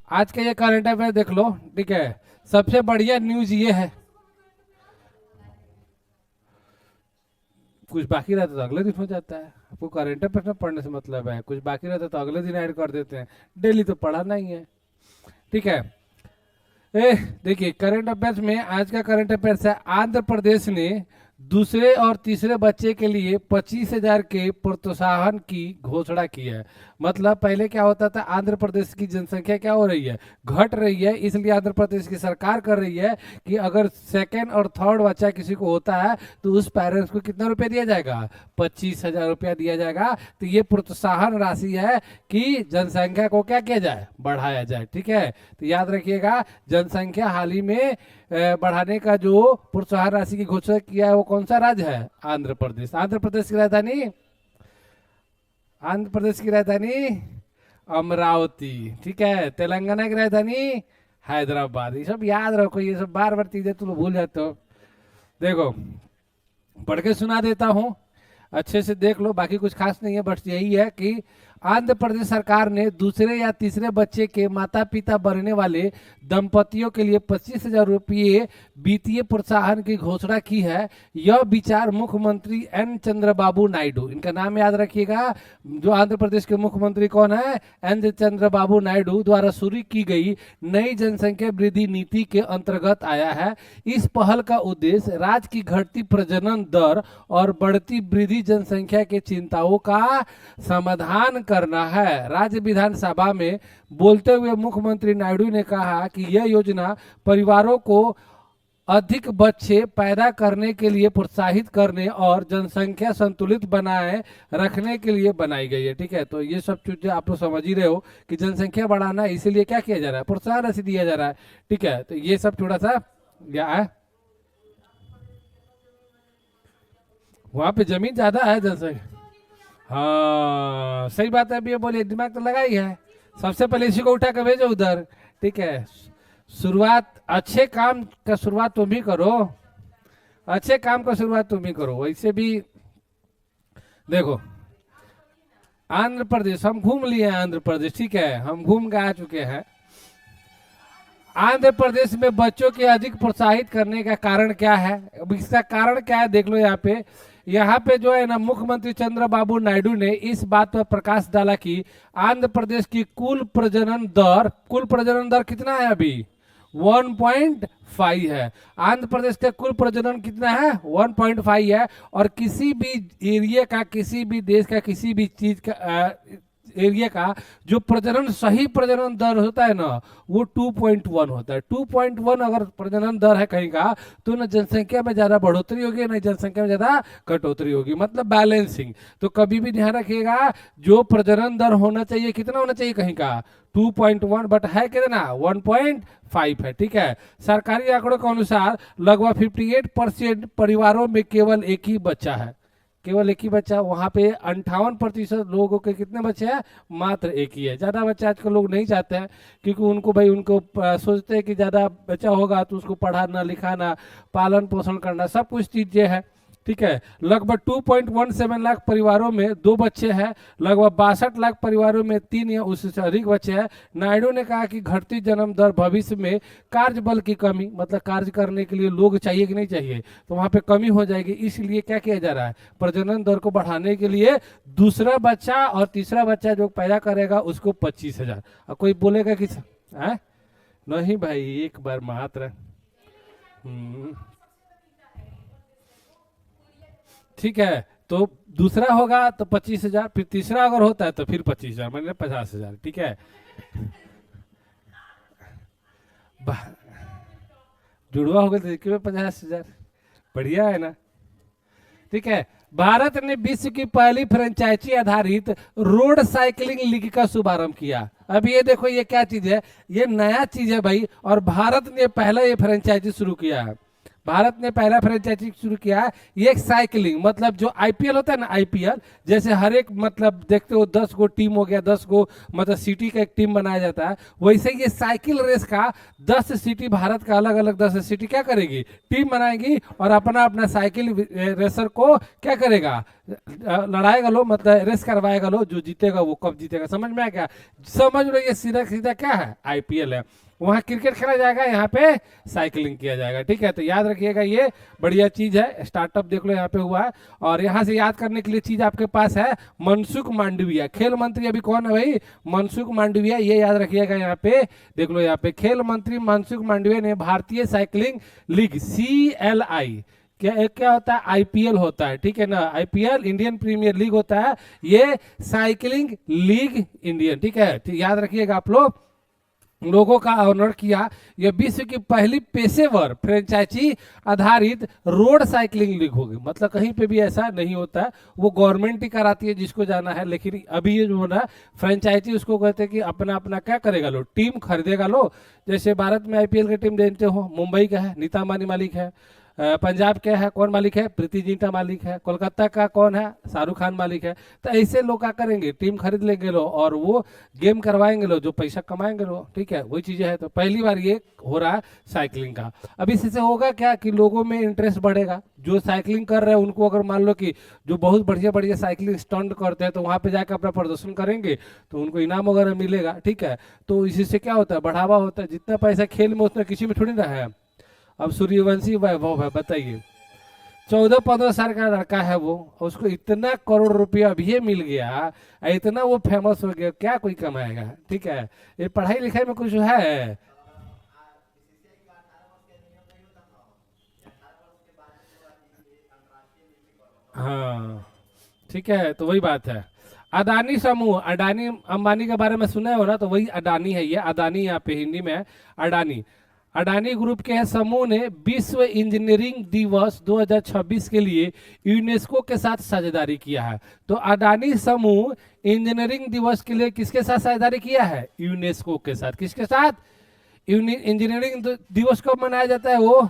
आज का ये करंट अफेयर देख लो, ठीक है। सबसे बढ़िया न्यूज ये है, कुछ बाकी रहता तो अगले दिन हो जाता है। आपको करंट अफेयर पढ़ने से मतलब है, कुछ बाकी रहता तो अगले दिन ऐड कर देते हैं, डेली तो पढ़ाना ही है, ठीक है। ए देखिए करंट अफेयर्स में आज का करंट अफेयर्स है, आंध्र प्रदेश ने दूसरे और तीसरे बच्चे के लिए 25,000 के प्रोत्साहन की घोषणा की है। मतलब पहले क्या होता था, आंध्र प्रदेश की जनसंख्या क्या हो रही है, घट रही है, इसलिए आंध्र प्रदेश की सरकार कर रही है कि अगर सेकेंड और थर्ड बच्चा किसी को होता है तो उस पेरेंट्स को कितना रुपया दिया जाएगा, 25,000 रुपया दिया जाएगा। तो ये प्रोत्साहन राशि है कि जनसंख्या को क्या किया जाए, बढ़ाया जाए, ठीक है। तो याद रखिएगा, जनसंख्या हाल ही में बढ़ाने का जो प्रोत्साहन राशि की घोषणा किया है वो कौन सा राज्य है, आंध्र प्रदेश। आंध्र प्रदेश की राजधानी, आंध्र प्रदेश की राजधानी अमरावती, ठीक है। तेलंगाना की राजधानी हैदराबाद। ये सब याद रखो, ये सब बार बार चीजें तुम भूल जाते हो। देखो पढ़ के सुना देता हूँ, अच्छे से देख लो, बाकी कुछ खास नहीं है, बस यही है कि आंध्र प्रदेश सरकार ने दूसरे या तीसरे बच्चे के माता पिता बनने वाले दंपतियों के लिए 25,000 रुपये वित्तीय प्रोत्साहन की घोषणा की है। यह विचार मुख्यमंत्री एन चंद्रबाबू नायडू, इनका नाम याद रखिएगा, जो आंध्र प्रदेश के मुख्यमंत्री कौन है, एन चंद्रबाबू नायडू द्वारा शुरू की गई नई जनसंख्या वृद्धि नीति के अंतर्गत आया है। इस पहल का उद्देश्य राज्य की घटती प्रजनन दर और बढ़ती वृद्धि जनसंख्या के चिंताओं का समाधान करना है। राज्य विधानसभा में बोलते हुए मुख्यमंत्री नायडू ने कहा कि यह योजना परिवारों को अधिक बच्चे पैदा करने के लिए प्रोत्साहित करने और जनसंख्या संतुलित बनाए रखने के लिए बनाई गई है, ठीक है। तो ये सब चीजें आप लोग समझ ही रहे हो कि जनसंख्या बढ़ाना है, इसीलिए क्या किया जा रहा है, प्रोत्साहन राशि दिया जा रहा है, ठीक है। तो ये सब थोड़ा सा क्या है, वहां पे जमीन ज्यादा है जनसंख्या, हाँ सही बात है। अभी ये बोलिए, दिमाग तो लगा ही है। सबसे पहले इसी को उठा कर भेजो उधर, ठीक है। शुरुआत, अच्छे काम का शुरुआत तुम ही करो, अच्छे काम का शुरुआत तुम ही करो। वैसे भी देखो, आंध्र प्रदेश हम घूम लिए हैं, आंध्र प्रदेश, ठीक है, हम घूम के आ चुके हैं। आंध्र प्रदेश में बच्चों के अधिक प्रोत्साहित करने का कारण क्या है, अब इसका कारण क्या है देख लो। यहाँ पे जो है ना, मुख्यमंत्री चंद्रबाबू नायडू ने इस बात पर प्रकाश डाला कि आंध्र प्रदेश की कुल प्रजनन दर कितना है अभी, 1.5 है। आंध्र प्रदेश का कुल प्रजनन कितना है, 1.5 है। और किसी भी एरिया का, किसी भी देश का, किसी भी चीज का एरिया का जो प्रजनन, सही प्रजनन दर होता है ना, वो 2.1 होता है। 2.1 अगर प्रजनन दर है कहीं का, तो ना जनसंख्या में ज्यादा बढ़ोतरी होगी, ना जनसंख्या में ज्यादा कटौतरी होगी, मतलब बैलेंसिंग। तो कभी भी ध्यान रखिएगा, जो प्रजनन दर होना चाहिए, कितना होना चाहिए कहीं का, 2.1, बट है कितना, 1.5 है, ठीक है। सरकारी आंकड़ों के अनुसार लगभग 58% परिवारों में केवल एक ही बच्चा है, केवल एक ही बच्चा। वहां पे 58% लोगों के कितने बच्चे हैं, मात्र एक ही है। ज्यादा बच्चा आजकल लोग नहीं चाहते हैं, क्योंकि उनको भाई, उनको सोचते हैं कि ज्यादा बच्चा होगा तो उसको पढ़ाना लिखाना, पालन पोषण करना, सब कुछ चीजें है, ठीक है। लगभग 2.17 लाख परिवारों में 2 बच्चे हैं, लगभग 62 लाख परिवारों में 3 या उससे अधिक बच्चे हैं। नायडू ने कहा कि घटती जन्म दर भविष्य में कार्य बल की कमी, मतलब कार्य करने के लिए लोग चाहिए कि नहीं चाहिए, तो वहां पे कमी हो जाएगी। इसलिए क्या किया जा रहा है, प्रजनन दर को बढ़ाने के लिए दूसरा बच्चा और तीसरा बच्चा जो पैदा करेगा उसको 25,000। और कोई बोलेगा कि है? नहीं भाई, एक बार मात्र, ठीक है। तो दूसरा होगा तो 25,000, फिर तीसरा अगर होता है तो फिर 25,000, मतलब 50,000, ठीक है। जुड़वा होगा तो देखिए 50,000, बढ़िया है ना, ठीक है। भारत ने विश्व की पहली फ्रेंचाइजी आधारित रोड साइकिलिंग लीग का शुभारंभ किया। अब ये देखो, ये क्या चीज है, ये नया चीज है भाई, और भारत ने पहला ये फ्रेंचाइजी शुरू किया है। भारत ने पहला फ्रेंचाइजी शुरू किया है। ये एक साइकिलिंग, मतलब जो आईपीएल होता है ना, आईपीएल जैसे हर एक मतलब देखते हो 10 गो टीम हो गया, 10 गो मतलब सिटी का एक टीम बनाया जाता है, वैसे ये साइकिल रेस का 10 सिटी, भारत का अलग अलग 10 सिटी क्या करेगी, टीम बनाएगी और अपना अपना साइकिल रेसर को क्या करेगा, लड़ाएगा लो, मतलब रेस करवाएगा लो, जो जीतेगा वो कब जीतेगा। समझ में आया क्या? समझ लो ये सीधा सीधा क्या है, आईपीएल है। वहाँ क्रिकेट खेला जाएगा, यहाँ पे साइकिलिंग किया जाएगा। ठीक है, तो याद रखिएगा ये बढ़िया चीज है। स्टार्टअप देख लो यहाँ पे हुआ है। और यहाँ से याद करने के लिए चीज आपके पास है, मनसुख मांडविया खेल मंत्री अभी कौन है भाई, मनसुख मांडविया, ये याद रखिएगा। यहाँ पे देख लो, यहाँ पे खेल मंत्री मनसुख मांडविया ने भारतीय साइकिलिंग लीग CLI, क्या क्या होता है, आईपीएल होता है, ठीक है ना, आईपीएल इंडियन प्रीमियर लीग होता है, ये साइकिलिंग लीग इंडियन, ठीक है, याद रखिएगा आप लोग, लोगों का ऑनर किया। यह विश्व की पहली पेशेवर फ्रेंचाइजी आधारित रोड साइकिलिंग लीग होगी। मतलब कहीं पे भी ऐसा नहीं होता है, वो गवर्नमेंट ही कराती है जिसको जाना है। लेकिन अभी ये जो ना फ्रेंचाइजी, उसको कहते हैं कि अपना अपना क्या करेगा लो, टीम खरीदेगा लो। जैसे भारत में आईपीएल की टीम देखते हो, मुंबई का है नीता अंबानी मालिक है, पंजाब के है कौन मालिक है, प्रीति जिंटा मालिक है, कोलकाता का कौन है, शाहरुख खान मालिक है। तो ऐसे लोग क्या करेंगे, टीम खरीद लेंगे लो और वो गेम करवाएंगे लो, जो पैसा कमाएंगे लो, ठीक है, वही चीजें है। तो पहली बार ये हो रहा है साइकिलिंग का। अब इससे होगा क्या कि लोगों में इंटरेस्ट बढ़ेगा, जो साइकिलिंग कर रहे हैं उनको, अगर मान लो कि जो बहुत बढ़िया बढ़िया साइकिलिंग स्टंट करते हैं तो वहाँ पे जाकर अपना प्रदर्शन करेंगे तो उनको इनाम वगैरह मिलेगा, ठीक है। तो इसी से क्या होता है, बढ़ावा होता है। जितना पैसा खेल में उतना किसी में थोड़ी ना है। अब सूर्यवंशी वैभव है, बताइए 14-15 साल का लड़का है वो, उसको इतना करोड़ रुपया अभी मिल गया, इतना वो फेमस हो गया, क्या कोई कमाएगा, ठीक है। ये पढ़ाई लिखाई में कुछ है, हाँ ठीक है, तो वही बात है। अडानी समूह, अडानी अंबानी के बारे में सुना हो ना, तो वही अडानी है, ये अडानी यहाँ पे हिंदी में है अडानी। अडानी ग्रुप के समूह ने विश्व इंजीनियरिंग दिवस 2026 के लिए यूनेस्को के साथ साझेदारी किया है। तो अडानी समूह इंजीनियरिंग दिवस के लिए किसके साथ साझेदारी किया है, यूनेस्को के साथ। किसके साथ, इंजीनियरिंग दिवस कब मनाया जाता है, वो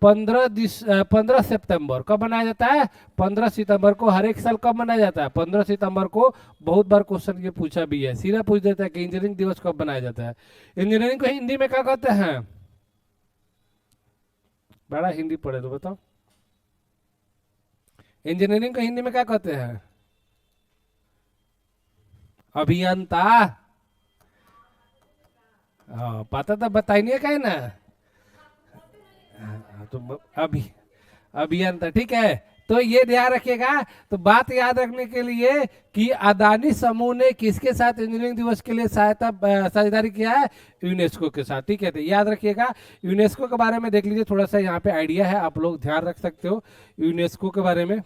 15 सितंबर। कब मनाया जाता है, 15 सितंबर को। हर एक साल कब मनाया जाता है, 15 सितंबर को। बहुत बार क्वेश्चन ये पूछा भी है, सीधा पूछ देता है कि इंजीनियरिंग दिवस कब मनाया जाता है। इंजीनियरिंग को हिंदी में क्या कहते हैं, बड़ा हिंदी पढ़े तो बताओ, इंजीनियरिंग को हिंदी में क्या कहते हैं, अभियंता। हाँ पता तो बताई नहीं है कहीं ना, तो अभियंता, ठीक है। तो ये ध्यान रखिएगा। तो बात याद रखने के लिए कि अदानी समूह ने किसके साथ इंजीनियरिंग दिवस के लिए साझेदारी किया है, यूनेस्को के साथ, ठीक है। तो याद रखिएगा, यूनेस्को के बारे में देख लीजिए, थोड़ा सा यहाँ पे आइडिया है, आप लोग ध्यान रख सकते हो यूनेस्को के बारे में।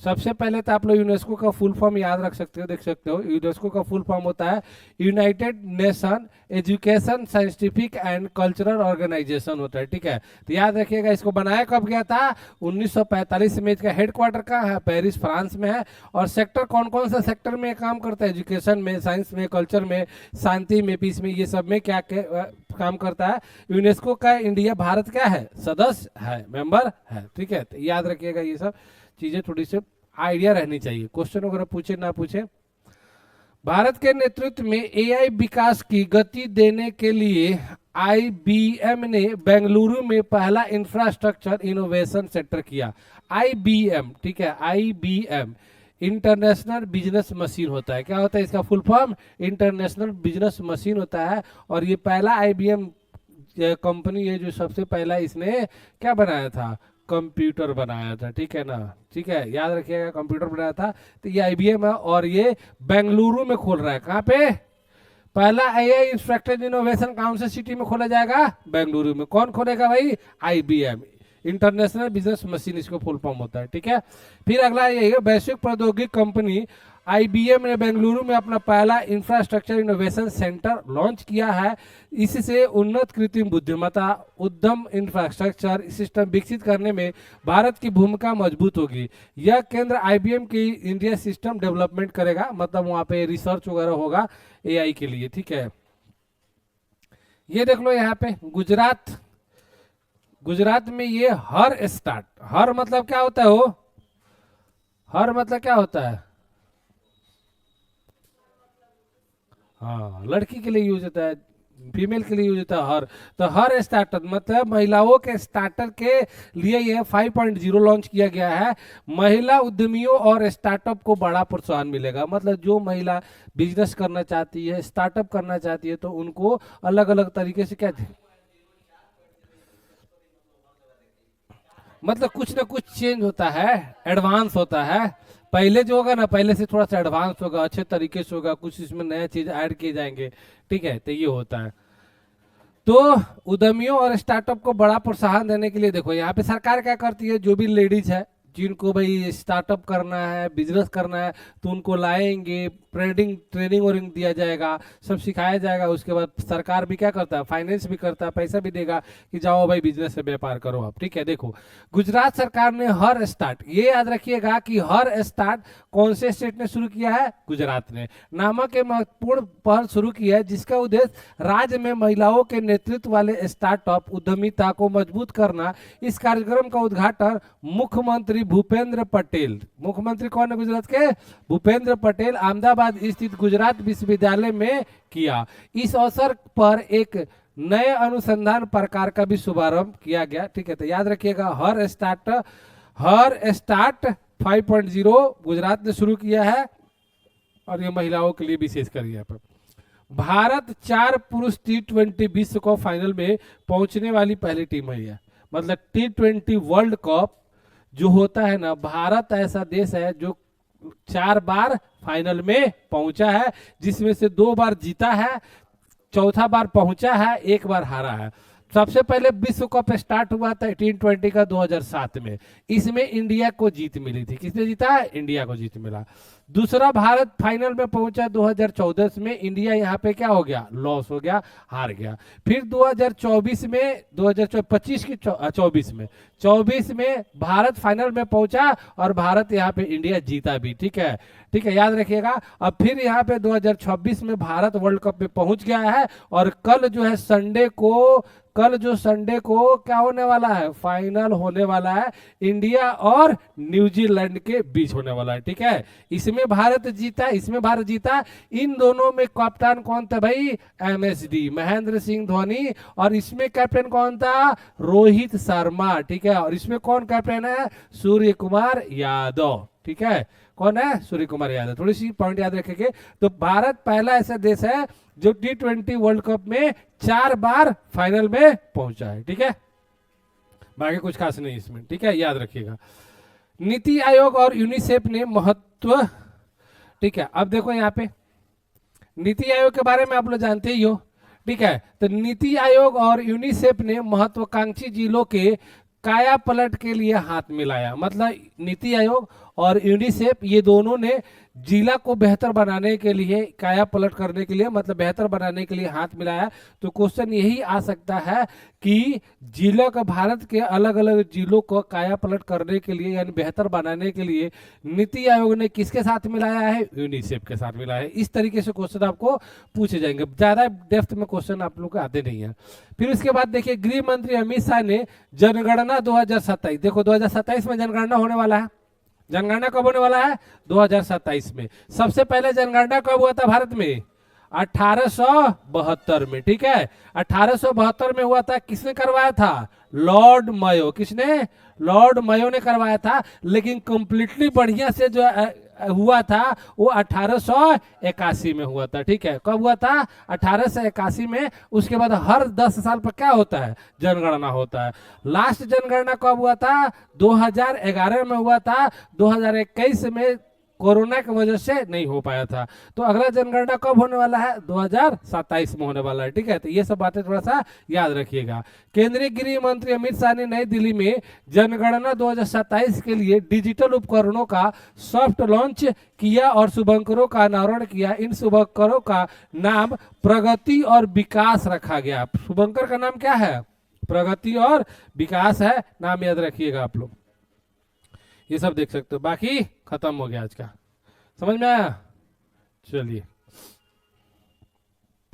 सबसे पहले तो आप लोग यूनेस्को का फुल फॉर्म याद रख सकते हो, देख सकते हो। यूनेस्को का फुल फॉर्म होता है United Nation Education Scientific and Cultural Organization होता है, ठीक है। तो याद रखिएगा, इसको बनाया कब गया था, 1945 में। इसका हेडक्वार्टर कहाँ है, पेरिस फ्रांस में है। और सेक्टर कौन कौन सा सेक्टर में काम करता है, एजुकेशन में, साइंस में, कल्चर में, शांति में, पीस में, ये सब में क्या काम करता है। यूनेस्को का इंडिया, भारत क्या है, सदस्य है, मेंबर है, ठीक है। तो याद रखिएगा, ये सब चीजें थोड़ी सी आइडिया रहनी चाहिए, क्वेश्चन वगैरह पूछे ना पूछे। भारत के नेतृत्व में एआई विकास की गति देने के लिए आईबीएम ने बेंगलुरु में पहला इंफ्रास्ट्रक्चर इनोवेशन सेंटर किया। आईबीएम, ठीक है, आईबीएम इंटरनेशनल बिजनेस मशीन होता है। क्या होता है इसका full form, international business machine होता है। और ये पहला आईबीएम कंपनी है जो सबसे पहला इसने क्या बनाया था, कंप्यूटर बनाया था, ठीक है ना, ठीक है, याद रखिएगा, कंप्यूटर बनाया था। तो ये आईबीएम है और ये बेंगलुरु में खोल रहा है। कहाँ पे, पहला एआई इंफ्रास्ट्रक्चर इनोवेशन कौन से सिटी में खोला जाएगा, बेंगलुरु में। कौन खोलेगा भाई, आईबीएम, इंटरनेशनल बिजनेस मशीन इसको फुल फॉर्म होता है, ठीक है। फिर अगला ये है, वैश्विक प्रौद्योगिकी कंपनी आईबीएम ने बेंगलुरु में अपना पहला इंफ्रास्ट्रक्चर इनोवेशन सेंटर लॉन्च किया है। इससे उन्नत कृत्रिम बुद्धिमत्ता उद्यम इंफ्रास्ट्रक्चर सिस्टम विकसित करने में भारत की भूमिका मजबूत होगी। यह केंद्र आईबीएम की इंडिया सिस्टम डेवलपमेंट करेगा, मतलब वहाँ पे रिसर्च वगैरह होगा एआई के लिए, ठीक है। ये देख लो यहाँ पे गुजरात गुजरात में ये हर स्टार्ट, हर मतलब क्या होता है वो, हर मतलब क्या होता है, हाँ लड़की के लिए यूज होता है, फीमेल के लिए यूज होता है हर। तो हर स्टार्टर मतलब महिलाओं के स्टार्टर के लिए ये 5.0 लॉन्च किया गया है। महिला उद्यमियों और स्टार्टअप को बड़ा प्रोत्साहन मिलेगा, मतलब जो महिला बिजनेस करना चाहती है, स्टार्टअप करना चाहती है, तो उनको अलग अलग तरीके से क्या, मतलब कुछ ना कुछ चेंज होता है, एडवांस होता है। पहले जो होगा ना, पहले से थोड़ा सा एडवांस होगा, अच्छे तरीके से होगा, कुछ इसमें नया चीज ऐड किए जाएंगे। ठीक है, तो ये होता है। तो उद्यमियों और स्टार्टअप को बड़ा प्रोत्साहन देने के लिए देखो यहाँ पे सरकार क्या करती है, जो भी लेडीज है जिनको भाई स्टार्टअप करना है, बिजनेस करना है, तो उनको लाएंगे, ट्रेडिंग ट्रेनिंग और दिया जाएगा, सब सिखाया जाएगा। उसके बाद सरकार भी क्या करता है, फाइनेंस भी करता है, पैसा भी देगा कि जाओ भाई बिजनेस से व्यापार करो आप। ठीक है, देखो गुजरात सरकार ने हर स्टार्ट, ये याद रखिएगा कि हर स्टार्ट कौन से स्टेट ने शुरू किया है, गुजरात ने, नामक एक महत्वपूर्ण पहल शुरू की है जिसका उद्देश्य राज्य में महिलाओं के नेतृत्व वाले स्टार्टअप उद्यमिता को मजबूत करना। इस कार्यक्रम का उद्घाटन मुख्यमंत्री भूपेंद्र पटेल, मुख्यमंत्री कौन है गुजरात के, भूपेंद्र पटेल, अहमदाबाद स्थित गुजरात विश्वविद्यालय में किया। इस अवसर पर एक नए अनुसंधान प्रकार का भी शुभारंभ किया गया। ठीक है, तो याद रखिएगा हर स्टार्ट 5.0 गुजरात ने शुरू किया है, और ये महिलाओं के लिए विशेषकर यहाँ पर। भारत 4 पुरुष T20 विश्व कप फाइनल में पहुंचने वाली पहली टीम है। मतलब T20 वर्ल्ड कप जो होता है ना, भारत ऐसा देश है जो 4 बार फाइनल में पहुंचा है, जिसमें से 2 बार जीता है, चौथा बार पहुंचा है, 1 बार हारा है। सबसे पहले विश्व कप स्टार्ट हुआ था T20 का 2007 में, इसमें इंडिया को जीत मिली थी। किसने जीता है, इंडिया को जीत मिला। दूसरा भारत फाइनल में पहुंचा 2014 में, इंडिया यहाँ पे क्या हो गया, लॉस हो गया, हार गया। फिर 2024 में, 2025 की 24 में भारत फाइनल में पहुंचा, और भारत यहाँ पे इंडिया जीता भी। ठीक है, ठीक है, याद रखिएगा। अब फिर यहाँ पे 2026 में भारत वर्ल्ड कप में पहुंच गया है, और कल जो है संडे को क्या होने वाला है, फाइनल होने वाला है, इंडिया और न्यूजीलैंड के बीच होने वाला है। ठीक है, इसमें भारत जीता। इन दोनों में कप्तान कौन था भाई, MSD महेंद्र सिंह धोनी, और इसमें कैप्टन कौन था, रोहित शर्मा। ठीक है, और इसमें कौन कैप्टन है, सूर्य कुमार यादव। ठीक है, कौन है, सूर्य कुमार यादव। थोड़ी सी पॉइंट याद रखेंगे। तो भारत पहला ऐसा देश है जो T20 वर्ल्ड कप में 4 बार फाइनल में पहुंचा है। ठीक है, बाकी कुछ खास नहीं इसमें। ठीक है, याद रखिएगा। नीति आयोग और यूनिसेफ ने महत्व, ठीक है, अब देखो यहाँ पे नीति आयोग के बारे में आप लोग जानते ही हो। ठीक है, तो नीति आयोग और यूनिसेफ ने महत्वाकांक्षी जिलों के काया पलट के लिए हाथ मिलाया। मतलब नीति आयोग और यूनिसेफ ये दोनों ने जिला को बेहतर बनाने के लिए, काया पलट करने के लिए, मतलब बेहतर बनाने के लिए हाथ मिलाया। तो क्वेश्चन यही आ सकता है कि जिला का, भारत के अलग अलग जिलों को काया पलट करने के लिए यानी बेहतर बनाने के लिए नीति आयोग ने किसके साथ मिलाया है, यूनिसेफ के साथ मिलाया है। इस तरीके से क्वेश्चन आपको पूछे जाएंगे, ज्यादा डेप्थ में क्वेश्चन आप लोग को आते नहीं है। फिर उसके बाद देखिए गृह मंत्री अमित शाह ने जनगणना 2027, देखो 2027 में जनगणना होने वाला है। जनगणना कब होने वाला है, 2027 में। सबसे पहले जनगणना कब हुआ था भारत में, 1872 में। ठीक है, 1872 में हुआ था। किसने करवाया था, लॉर्ड मायो। किसने, लॉर्ड मायो ने करवाया था। लेकिन कंप्लीटली बढ़िया से जो हुआ था वो 1881 में हुआ था। ठीक है, कब हुआ था, 1881 में। उसके बाद हर 10 साल पर क्या होता है, जनगणना होता है। लास्ट जनगणना कब हुआ था, 2011 में हुआ था। 2021 में कोरोना की वजह से नहीं हो पाया था। तो अगला जनगणना कब होने वाला है, 2027 में होने वाला है। ठीक है, तो ये सब बातें थोड़ा सा याद रखिएगा। केंद्रीय गृह मंत्री अमित शाह ने नई दिल्ली में जनगणना 2027 के लिए डिजिटल उपकरणों का सॉफ्ट लॉन्च किया और शुभंकरों का अनावरण किया। इन शुभंकरों का नाम प्रगति और विकास रखा गया। शुभंकर का नाम क्या है, प्रगति और विकास है, नाम याद रखिएगा आप लोग। ये सब देख सकते हो। बाकी खत्म हो गया आज का, समझ में आया, चलिए।